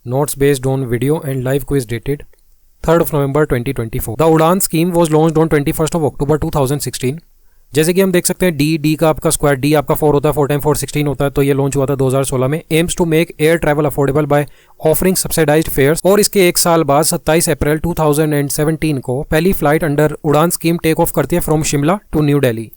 Notes based on video and live quiz dated 3rd of November 2024. The Udan scheme was launched on 21st of October 2016. जैसे कि हम देख सकते हैं D का आपका स्क्वायर डी आपका 4 होता है, 4 टाइम 4 16 होता है, तो ये लॉन्च हुआ था 2016 में. Aims to make air travel affordable by offering subsidised fares. और इसके एक साल बाद 27 अप्रैल 2017 को पहली flight under UDAN scheme take off करती है from Shimla to New Delhi.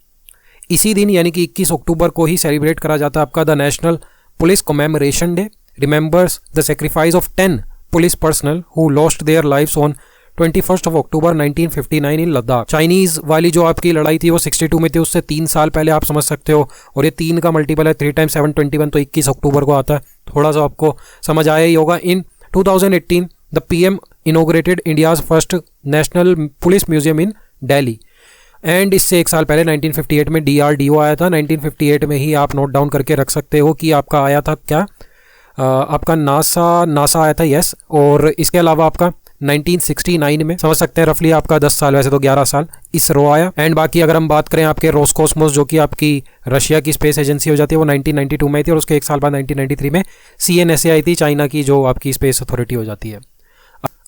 इसी दिन यानी कि 21 अक्टूबर को ही सेलिब्रेट करा जाता है आपका the national police commemoration day. Remembers the sacrifice of 10 police personal who lost their lives on 21 October 1959 in Ladakh. Chinese वाली जो आपकी लड़ाई थी वो 62 में थी, उससे 3 साल पहले आप समझ सकते हो. और ये 3 का मल्टीपल है, 3 टाइम 721, तो 21 अक्टूबर को आता है. थोड़ा सा आपको समझ आया ही होगा. इन 2018 the PM inaugurated India's first national police museum in Delhi. And इससे एक साल पहले 1958 में DRDO आया था. 1958 में ही आप नोट डाउन करके रख सकते हो कि आपका आया था क्या, आपका नासा आया था, यस. और इसके अलावा आपका 1969 में समझ सकते हैं रफली आपका 10 साल, वैसे तो 11 साल, इसरो आया. एंड बाकी अगर हम बात करें आपके रोसकॉस्मोस जो कि आपकी रशिया की स्पेस एजेंसी हो जाती है, वो 1992 में आई थी. और उसके एक साल बाद 1993 में CNSA आई थी, चाइना की जो आपकी स्पेस अथॉरिटी हो जाती है.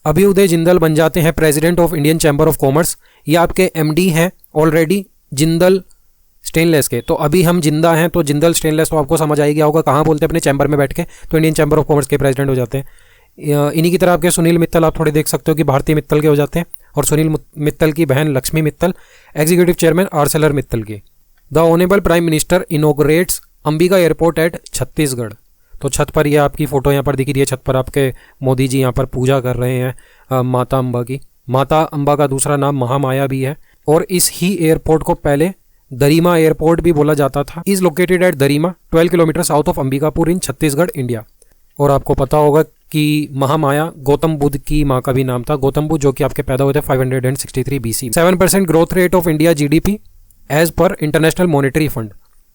अभ्युदय जिंदल बन जाते हैं president of Indian chamber of commerce. ये आपके MD हैं ऑलरेडी जिंदल स्टेनलेस के. तो अभी हम जिंदा हैं, तो जिंदल स्टेनलेस तो आपको समझ आई गया होगा कहाँ बोलते हैं अपने चैम्बर में बैठ के, तो इंडियन चैम्बर ऑफ कॉमर्स के प्रेसिडेंट हो जाते हैं. इन्हीं की तरह आपके सुनील मित्तल आप थोड़े देख सकते हो कि भारतीय मित्तल के हो जाते हैं. और सुनील मित्तल की बहन Lakshmi Mittal executive chairman Arcelor Mittal की. The honourable prime minister inaugurates Ambika airport at Chhattisgarh. तो छत पर ये आपकी फोटो यहाँ पर दिख रही है. छत पर आपके मोदी जी यहाँ पर पूजा कर रहे हैं माता अम्बा की. माता अम्बा का दूसरा नाम महामाया भी है. और इस ही एयरपोर्ट को पहले दरीमा एयरपोर्ट भी बोला जाता था. Is located at Darima 12 kilometre south of Ambikapur in Chhattisgarh India. और आपको पता होगा कि महामाया गौतम बुद्ध की माँ का भी नाम था, गौतम बुद्ध, जो कि आपके पैदा हुए थे 563 BC. 7% growth rate of India GDP as per International Monetary Fund.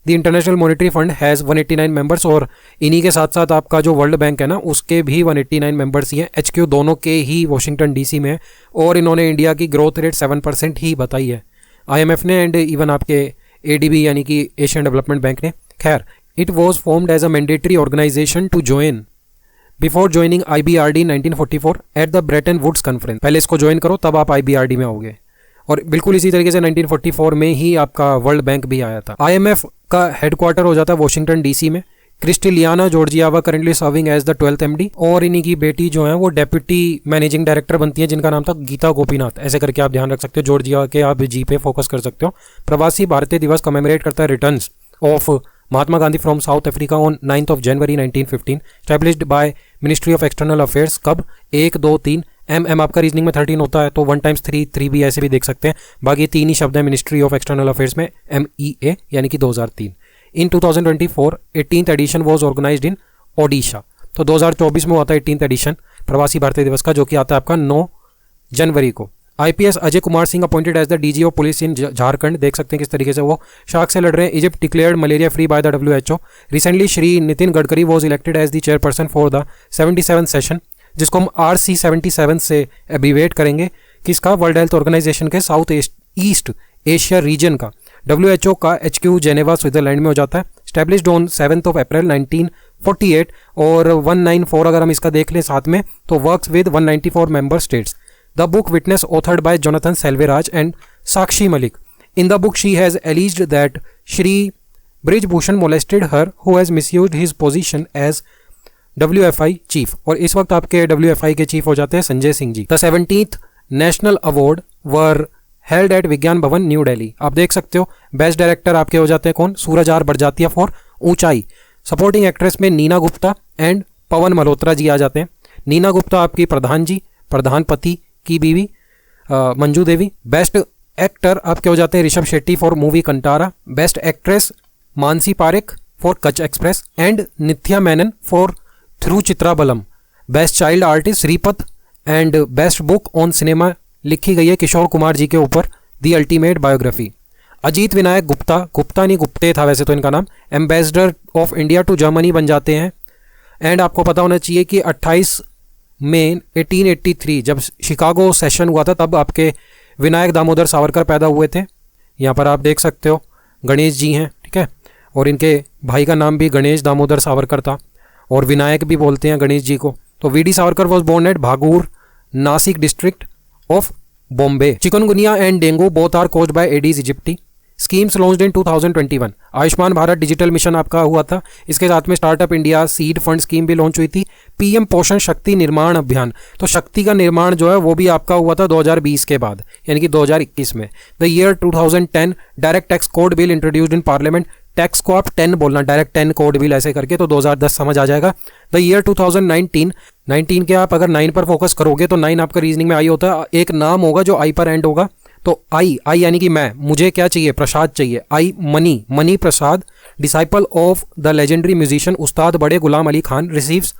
The International Monetary Fund has 189 members. और इन्हीं के साथ साथ आपका जो वर्ल्ड बैंक है ना, उसके भी 189 मेंबर्स ही हैं. HQ दोनों के ही वॉशिंगटन DC में है. और इन्होंने इंडिया की ग्रोथ रेट 7% ही बताई है, IMF ने एंड इवन आपके ADB यानी कि एशियन डेवलपमेंट बैंक ने. खैर, it was formed as a mandatory organisation to join before joining IBRD 1944 at the Bretton Woods conference. पहले इसको ज्वाइन करो तब आप IBRD में आओगे. और बिल्कुल इसी तरीके से 1944 में ही आपका वर्ल्ड बैंक भी आया था. IMF का हेडक्वार्टर हो जाता है वॉशिंगटन DC में. Kristalina Georgieva currently serving as the 12th MD. और इन्हीं की बेटी जो है वो डेप्यूटी मैनेजिंग डायरेक्टर बनती है, जिनका नाम था गीता गोपीनाथ. ऐसे करके आप ध्यान रख सकते हो. जॉर्जिया के आप G पे फोकस कर सकते हो. प्रवासी भारतीय दिवस कमेमोरेट करता है returns of Mahatma Gandhi from south Africa on 9th of January 1915. Established by ministry of external affairs. कब? 1 2 3 MM आपका रीजनिंग में 13 होता है, तो 1 times 3 3 भी ऐसे भी देख सकते हैं. बाकी 3 ही शब्द हैं मिनिस्ट्री ऑफ एक्सटर्नल अफेयर्स में, MEA यानी कि 2003. इन 2024 18th एडिशन वॉज ऑर्गेनाइज्ड इन ओडिशा. तो 2024 में हुआ था 18th एडिशन प्रवासी भारतीय दिवस का, जो कि आता है आपका 9 जनवरी को. IPS Ajay Kumar Singh appointed as the DG of police in Jharkhand. देख सकते हैं किस तरीके से वो शाख से लड़ रहे हैं. Egypt declared malaria free by the WHO. Recently Shri Nitin Gadkari was elected as the chairperson for the 77th session, जिसको हम RC77 से एब्रीवेट करेंगे, किसका? वर्ल्ड हेल्थ ऑर्गेनाइजेशन के साउथ ईस्ट एशिया रीजन का. WHO का HQ जेनेवा स्विट्जरलैंड में हो जाता है. Established on 7th of April 1948. और 194 अगर हम इसका देख लें साथ में, तो works with 194 member states. The book witness authored by Jonathan Selvaraj and Sakshi Malik. In the book, she has alleged that Shri Brij Bhushan molested her, who has misused his position as WFI chief. और इस वक्त आपके WFI के chief हो जाते हैं Sanjay Singh ji. The 17th National Award were held at विज्ञान भवन न्यू दिल्ली. आप देख सकते हो बेस्ट डायरेक्टर आपके हो जाते हैं कौन? सूरज आर बड़जात्या फॉर ऊंचाई. सपोर्टिंग एक्ट्रेस में नीना गुप्ता एंड पवन मल्होत्रा जी आ जाते हैं. नीना गुप्ता आपकी प्रधान जी, प्रधानपति की बीवी मंजू देवी. बेस्ट एक्टर आपके हो जाते हैं Rishabh Shetty for movie Kantara. Best actress Mansi Parekh for Kutch express and Nithya Menen for Thiruchitrambalam. Best child artist Sreepath. And best book on cinema लिखी गई है किशोर कुमार जी के ऊपर, the ultimate biography. Ajit Vinayak Gupta, Gupta नहीं गुप्ते था वैसे तो इनका नाम, ambassador of India to Germany बन जाते हैं. एंड आपको पता होना चाहिए कि 28 मई 1883 जब शिकागो सेशन हुआ था, तब आपके विनायक दामोदर सावरकर पैदा हुए थे. यहाँ पर आप देख सकते हो गणेश जी हैं, ठीक है, और इनके भाई का नाम भी गणेश दामोदर सावरकर था, और विनायक भी बोलते हैं गणेश जी को. तो V D Savarkar was born at Bhagur, Nashik district of Bombay. Chikungunya and dengue both are caused by Aedes aegypti. Schemes launched in 2021। Ayushman Bharat digital mission आपका हुआ था, इसके साथ में startup India seed fund scheme भी लॉन्च हुई थी। पीएम पोषण शक्ति निर्माण अभियान, तो शक्ति का निर्माण जो है वो भी आपका हुआ था 2020 के बाद, यानी कि 2021 में। The year 2010 direct tax code bill introduced in parliament. Tax को आप 10 बोलना, डायरेक्ट 10 कोड बिल ऐसे करके, तो 2010 समझ आ जाएगा। द ईयर 2019 के आप अगर 9 पर फोकस करोगे तो 9 आपका रीजनिंग में आई होता है। एक नाम होगा जो आई पर एंड होगा, तो आई यानी कि मैं, मुझे क्या चाहिए, प्रसाद चाहिए। I money Prasad, disciple of the legendary musician उस्ताद बड़े गुलाम अली खान, रिसीव्स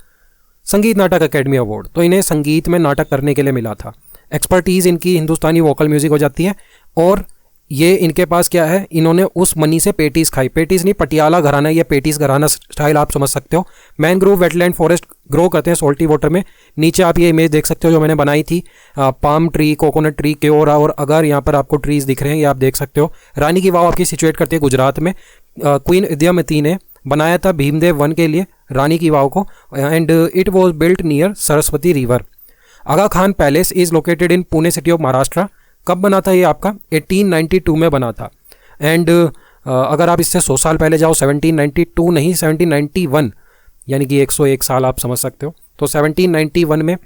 संगीत नाटक अकेडमी अवार्ड। तो इन्हें संगीत में नाटक करने के लिए मिला था। एक्सपर्टीज इनकी हिंदुस्तानी वोकल म्यूजिक हो जाती है। और ये इनके पास क्या है, इन्होंने उस मनी से पेटीज खाई। पेटीज नहीं, पटियाला घराना, ये पेटीज घराना स्टाइल आप समझ सकते हो। मैनग्रोव वेटलैंड फॉरेस्ट ग्रो करते हैं सॉल्टी वाटर में। नीचे आप ये इमेज देख सकते हो जो मैंने बनाई थी, पाम ट्री, कोकोनट ट्री, केओरा और अगर यहाँ पर आपको ट्रीज दिख रहे हैं, ये आप देख सकते हो। रानी की वाव आपकी सिचुएट करती है गुजरात में। क्वीन इद्यामती ने बनाया था भीमदेव वन के लिए रानी की वाव को, and it was built near Saraswati river. Aga Khan palace is located in Pune city of Maharashtra. कब बना था ये आपका? 1892 में बना था। एंड अगर आप इससे 100 साल पहले जाओ, 1792 नहीं 1791, यानी कि 101 साल आप समझ सकते हो। तो 1791 में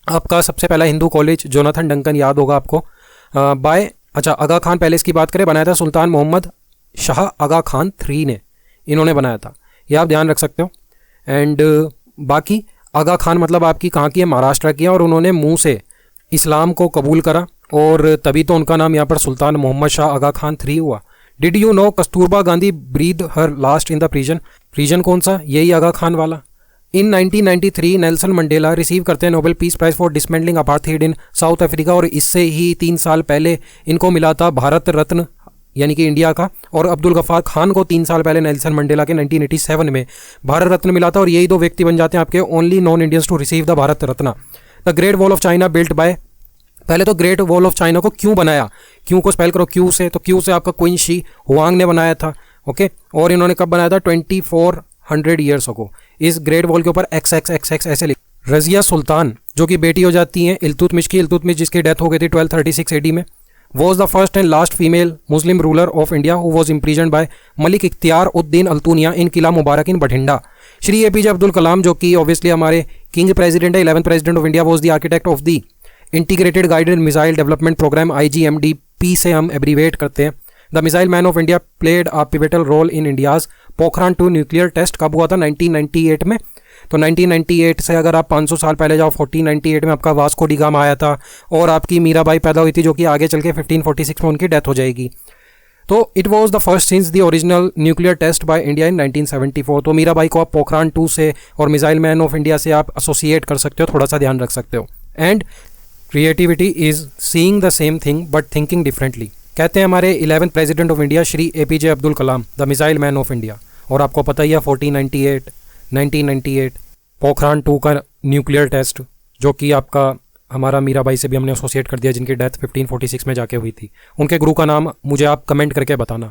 आपका सबसे पहला हिंदू कॉलेज जोनाथन डंकन, याद होगा आपको, आगा खान पैलेस की बात करें, बनाया था सुल्तान मोहम्मद शाह आगा खान III ने, इन्होंने बनाया था, ये आप ध्यान रख सकते हो। एंड बाकी आगा खान मतलब आपकी कहाँ की है? महाराष्ट्र की है। और उन्होंने मुंह से इस्लाम को कबूल करा और तभी तो उनका नाम यहाँ पर सुल्तान मोहम्मद शाह आगा खान III हुआ। Did you know Kasturba Gandhi breathe her last in the prison? Prison कौन सा? यही आगा खान वाला। इन 1993 नेल्सन मंडेला रिसीव करते हैं Nobel peace prize for dismantling apartheid in South Africa. और इससे ही 3 साल पहले इनको मिला था भारत रत्न, यानी कि इंडिया का। और अब्दुल गफ्फार खान को 3 साल पहले नेल्सन मंडेला के 1987 में भारत रत्न मिला था। और यही 2 व्यक्ति बन जाते हैं आपके only non Indians to receive the Bharat Ratna. The great wall of China built by, पहले तो ग्रेट वॉल ऑफ चाइना को क्यों बनाया? क्यों को स्पेल करो क्यू से, तो क्यू से आपका क्वीन शी हुआंग ने बनाया था। ओके, और इन्होंने कब बनाया था? 2400 ईयर्स को। इस ग्रेट वॉल के ऊपर XXXX ऐसे लिख। रजिया सुल्तान जो कि बेटी हो जाती हैं इल्तुतमिश की, इल्तुतमिश जिसकी डेथ हो गई थी 1236 AD में, was the first and last female Muslim ruler of India who was imprisoned by Malik इख्तियार उद्दीन अल्तुनिया इन किला मुबारक इन बठिंडा। श्री APJ अब्दुल कलाम जो कि ऑब्वियसली हमारे किंग प्रेसिडेंट है, 11th president of India, was the architect of the integrated guided missile development programme, IGMDP से हम abbreviate करते हैं। The missile man of India played a pivotal role in India's Pokhran 2 nuclear test. कब हुआ था? 1998 में। तो 1998 से अगर आप 500 साल पहले जाओ, 1498 में आपका वास्को डी गामा आया था और आपकी मीराबाई पैदा हुई थी, जो कि आगे चल के 1546 में उनकी डेथ हो जाएगी। तो it was the first since the original nuclear test by India in 1974। तो मीराबाई को आप पोखरान 2 से और मिसाइल मैन ऑफ इंडिया से आप एसोसिएट कर सकते हो, थोड़ा सा ध्यान रख सकते हो। And creativity is seeing the same thing but thinking differently, कहते हैं हमारे 11th president of India Shri APJ Abdul Kalam, the missile man of India. और आपको पता ही है 1498, 1998 पोखरान 2 का न्यूक्लियर टेस्ट, जो कि आपका हमारा मीराबाई से भी हमने एसोसिएट कर दिया, जिनकी डेथ 1546 में जाके हुई थी। उनके गुरु का नाम मुझे आप कमेंट करके बताना।